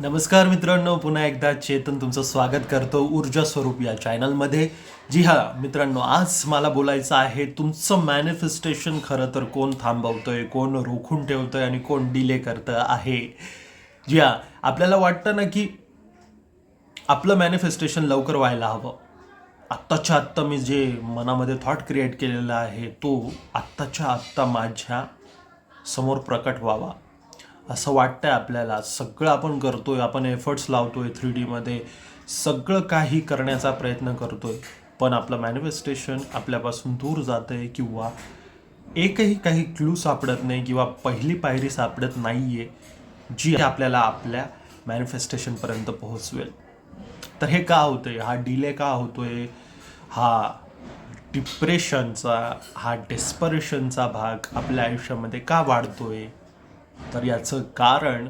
नमस्कार मित्रांनो, पुन्हा एकदा चेतन तुमचं स्वागत करतो ऊर्जा स्वरूप या चॅनलमध्ये. जी हां मित्रांनो, आज मला बोलायचं आहे तुमचं मॅनिफेस्टेशन खरं तर कोण थांबवतोय, कोण रोखून ठेवतोय आणि कोण डिले करतं आहे. जी हां, आपल्याला वाटतं ना की आपलं मॅनिफेस्टेशन लवकर व्हायला हवं. आत्ताच्या आत्ता मी जे मनामध्ये थॉट क्रिएट केलेला आहे तो आत्ताच्या आत्ता माझ्या समोर प्रकट व्हावा असं वाटतंय आपल्याला. सगळं आपण करतोय, आपण एफर्ट्स लावतोय 3Dमध्ये, सगळं काही करण्याचा प्रयत्न करतोय, पण आपलं मॅनिफेस्टेशन आपल्यापासून दूर जातंय किंवा एकही काही क्लू सापडत नाही किंवा पहिली पायरी सापडत नाहीये जी आपल्याला आपल्या मॅनिफेस्टेशनपर्यंत पोहोचवेल. तर हे का होतंय, हा डिले का होतोय, हा डिप्रेशनचा, हा डेस्परेशनचा भाग आपल्या आयुष्यामध्ये का वाढतोय? तर याचं कारण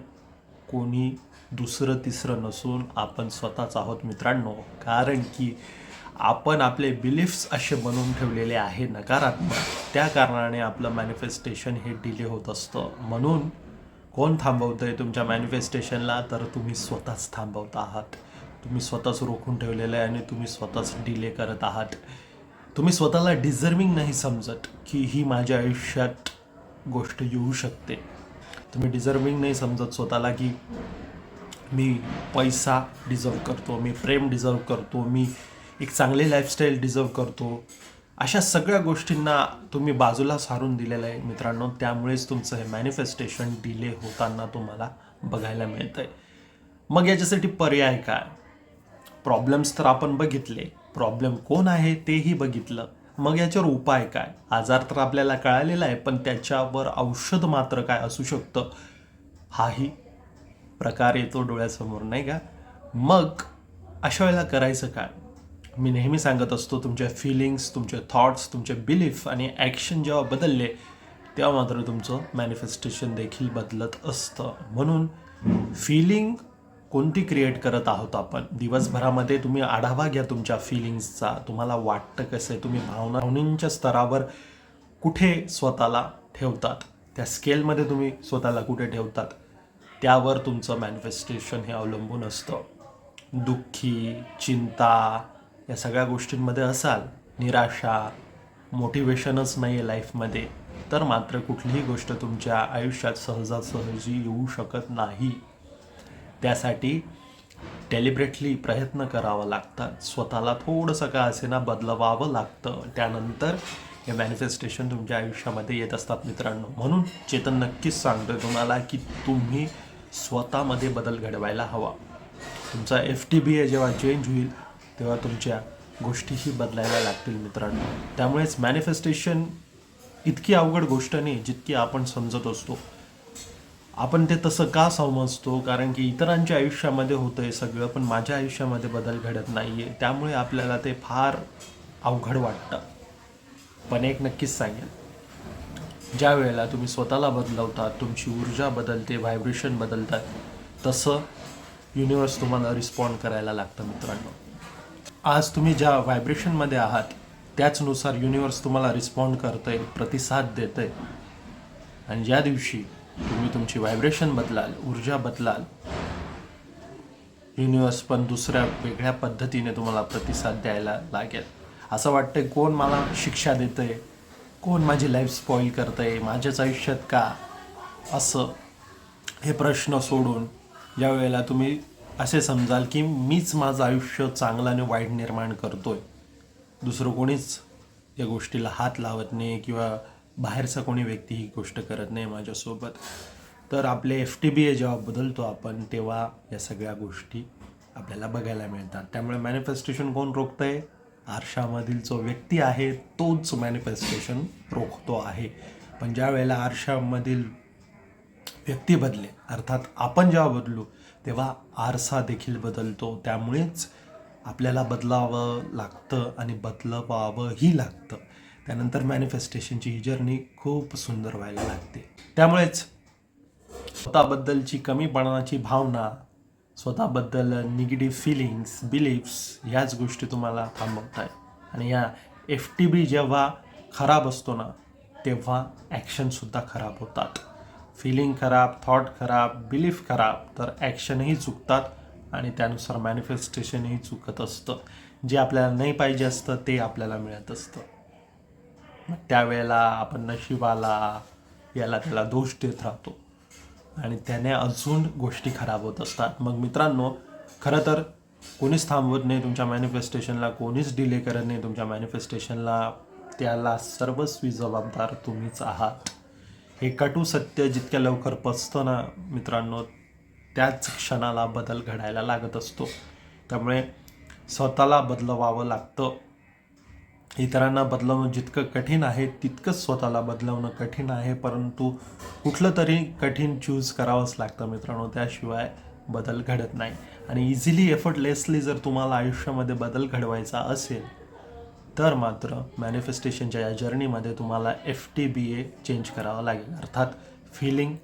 कोणी दुसरं तिसरं नसून आपण स्वतःच आहोत मित्रांनो. कारण की आपण आपले बिलीफ्स असे बनवून ठेवलेले आहे नकारात्मक, त्या कारणाने आपलं मॅनिफेस्टेशन हे डिले होत असतं. म्हणून कोण थांबवतंय तुमच्या मॅनिफेस्टेशनला? तर तुम्ही स्वतःच थांबवत आहात. तुम्ही स्वतःच रोखून ठेवलेलं आहे आणि तुम्ही स्वतःच डिले करत आहात. तुम्ही स्वतःला डिझर्विंग नाही समजत की ही माझ्या आयुष्यात गोष्ट येऊ शकते. तुम्ही डिझर्विंग नाही समजत स्वतःला की मी पैसा डिझर्व करतो, मी प्रेम डिझर्व करतो, मी एक चांगली लाईफस्टाईल डिझर्व करतो. अशा सगळ्या गोष्टींना तुम्ही बाजूला सारून दिलेलं आहे मित्रांनो. त्यामुळेच तुमचं हे मॅनिफेस्टेशन डिले होताना तुम्हाला बघायला मिळतंय. मग याच्यासाठी पर्याय काय? प्रॉब्लेम्स तर आपण बघितले, प्रॉब्लेम कोण आहे तेही बघितलं. मग याच्यावर उपाय काय? आजार तर आपल्याला कळालेला आहे, पण त्याच्यावर औषध मात्र काय असू शकतं हाही प्रकार येतो डोळ्यासमोर, नाही का? मग अशा वेळेला करायचं काय? मी नेहमी सांगत असतो, तुमच्या फिलिंग्स, तुमचे थॉट्स, तुमचे बिलीफ आणि ॲक्शन जेव्हा बदलले तेव्हा मात्र तुमचं मॅनिफेस्टेशन देखील बदलत असतं. म्हणून फिलिंग कोणती क्रिएट करत आहोत आपण दिवसभरामध्ये, तुम्ही आढावा घ्या तुमच्या फिलिंग्सचा. तुम्हाला वाटतं कसं आहे, तुम्ही भावनांच्या स्तरावर कुठे स्वतःला ठेवतात, त्या स्केलमध्ये तुम्ही स्वतःला कुठे ठेवतात, त्यावर तुमचं मॅनिफेस्टेशन हे अवलंबून असतं. दुःखी, चिंता या सगळ्या गोष्टींमध्ये असाल, निराशा, मोटिवेशनच नाही आहे लाईफमध्ये, तर मात्र कुठलीही गोष्ट तुमच्या आयुष्यात सहजासहजी येऊ शकत नाही. त्यासाठी डेलिब्रेटली प्रयत्न करावा लागतात, स्वतःला थोडंसं का असेना बदलवावं लागतं. त्यानंतर हे मॅनिफेस्टेशन तुमच्या आयुष्यामध्ये येत असतात मित्रांनो. म्हणून चेतन नक्कीच सांगतोय तुम्हाला की तुम्ही स्वतःमध्ये बदल घडवायला हवा. तुमचा FTBA जेव्हा चेंज होईल तेव्हा तुमच्या गोष्टीही बदलायला लागतील मित्रांनो. त्यामुळेच मॅनिफेस्टेशन इतकी अवघड गोष्ट नाही जितकी आपण समजत असतो. आपण ते तसं का समजतो? कारण की इतरांच्या आयुष्यामध्ये होतं आहे सगळं, पण माझ्या आयुष्यामध्ये बदल घडत नाही आहे. त्यामुळे आपल्याला ते फार अवघड वाटतं. पण एक नक्कीच सांगेन, ज्या वेळेला तुम्ही स्वतःला बदलवतात, तुमची ऊर्जा बदलते, व्हायब्रेशन बदलतात, तसं युनिवर्स तुम्हाला रिस्पॉन्ड करायला लागतं मित्रांनो. आज तुम्ही ज्या व्हायब्रेशनमध्ये आहात त्याचनुसार युनिवर्स तुम्हाला रिस्पॉन्ड करतं आहे, प्रतिसाद देतं आहे. आणि ज्या दिवशी तुम्ही तुमची व्हायब्रेशन बदलाल, ऊर्जा बदलाल, युनिवर्स पण दुसऱ्या वेगळ्या पद्धतीने तुम्हाला प्रतिसाद द्यायला लागेल. असं वाटतंय कोण मला शिक्षा देतं आहे, कोण माझी लाईफ स्पॉईल करतं आहे, माझ्याच आयुष्यात का असं, हे प्रश्न सोडून ज्या वेळेला तुम्ही असे समजाल की मीच माझं आयुष्य चांगलं आणि वाईट निर्माण करतोय, दुसरं कोणीच या गोष्टीला हात लावत नाही किंवा बाहेरचा कोणी व्यक्ती ही गोष्ट करत नाही माझ्यासोबत, तर आपले FTBA जेव्हा बदलतो आपण तेव्हा या सगळ्या गोष्टी आपल्याला बघायला मिळतात. त्यामुळे मॅनिफेस्टेशन कोण रोखतंय? आरशामधील जो व्यक्ती आहे तोच मॅनिफेस्टेशन रोखतो आहे. पण ज्या वेळेला आरशामधील व्यक्ती बदले, अर्थात आपण जेव्हा बदलू तेव्हा आरसा देखील बदलतो. त्यामुळेच आपल्याला बदलावं लागतं आणि बदलवावंही लागतं. त्यानंतर मॅनिफेस्टेशनची ही जर्नी खूप सुंदर व्हायला लागते. त्यामुळेच स्वतःबद्दलची कमीपणाची भावना, स्वतःबद्दल निगेटिव्ह फिलिंग्स, बिलीफ्स, ह्याच गोष्टी तुम्हाला थांबवत आहे. आणि या FTB जेव्हा खराब असतो ना तेव्हा ॲक्शनसुद्धा खराब होतात. फिलिंग खराब, थॉट खराब, बिलीफ खराब, तर ॲक्शनही चुकतात आणि त्यानुसार मॅनिफेस्टेशनही चुकत असतं. जे आपल्याला नाही पाहिजे असतं ते आपल्याला मिळत असतं. मग त्यावेळेला आपण नशिबाला याला त्याला दोष देत राहतो आणि त्याने अजून गोष्टी खराब होत असतात. मग मित्रांनो, खरं तर कोणीच थांबवत नाही तुमच्या मॅनिफेस्टेशनला, कोणीच डिले करत नाही तुमच्या मॅनिफेस्टेशनला. त्याला सर्वस्वी जबाबदार तुम्हीच आहात. हे कटू सत्य जितक्या लवकर पचतं ना मित्रांनो, त्याच क्षणाला बदल घडायला लागत असतो. त्यामुळे स्वतःला बदलवावं लागतं. इतरांना बदलवणं जितकं कठीण आहे तितकंच स्वतःला बदलवणं कठीण आहे, परंतु कुठलं तरी कठीण चूज करावंच लागतं मित्रांनो, त्याशिवाय बदल घडत नाही. आणि इझिली एफर्टलेसली जर तुम्हाला आयुष्यामध्ये बदल घडवायचा असेल तर मात्र मॅनिफेस्टेशनच्या या जर्नीमध्ये तुम्हाला FTBA चेंज करावं लागेल. अर्थात फिलिंग,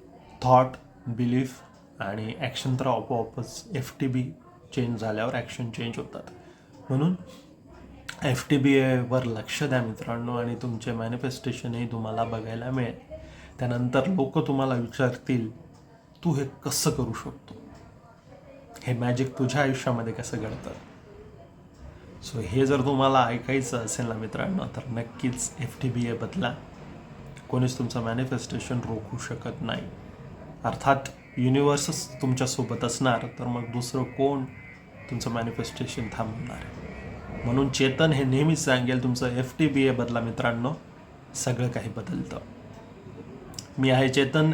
थॉट, बिलीफ आणि ॲक्शन तर आपोआपच FTB चेंज झाल्यावर ॲक्शन चेंज होतात. म्हणून FTBAवर लक्ष द्या मित्रांनो आणि तुमचे मॅनिफेस्टेशनही तुम्हाला बघायला मिळेल. त्यानंतर लोक तुम्हाला विचारतील, तू हे कसं करू शकतो, हे मॅजिक तुझ्या आयुष्यामध्ये कसं घडतं. सो हे जर तुम्हाला ऐकायचं असेल ना मित्रांनो, तर नक्कीच FTBA बदला. कोणीच तुमचं मॅनिफेस्टेशन रोखू शकत नाही. अर्थात युनिवर्सच तुमच्यासोबत असणार, तर मग दुसरं कोण तुमचं मॅनिफेस्टेशन थांबवणार. म्हणून चेतन हे नेहमीच सांगेल, तुमचं FTBA बदला मित्रांनो, सगळं काही बदलतं. मी आहे चेतन.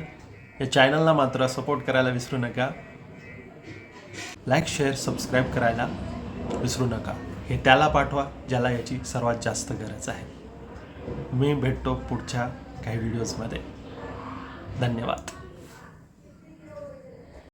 या चॅनलला मात्र सपोर्ट करायला विसरू नका. लाईक, शेअर, सबस्क्राईब करायला विसरू नका. हे त्याला पाठवा ज्याला याची सर्वात जास्त गरज आहे. मी भेटतो पुढच्या काही व्हिडिओजमध्ये. धन्यवाद.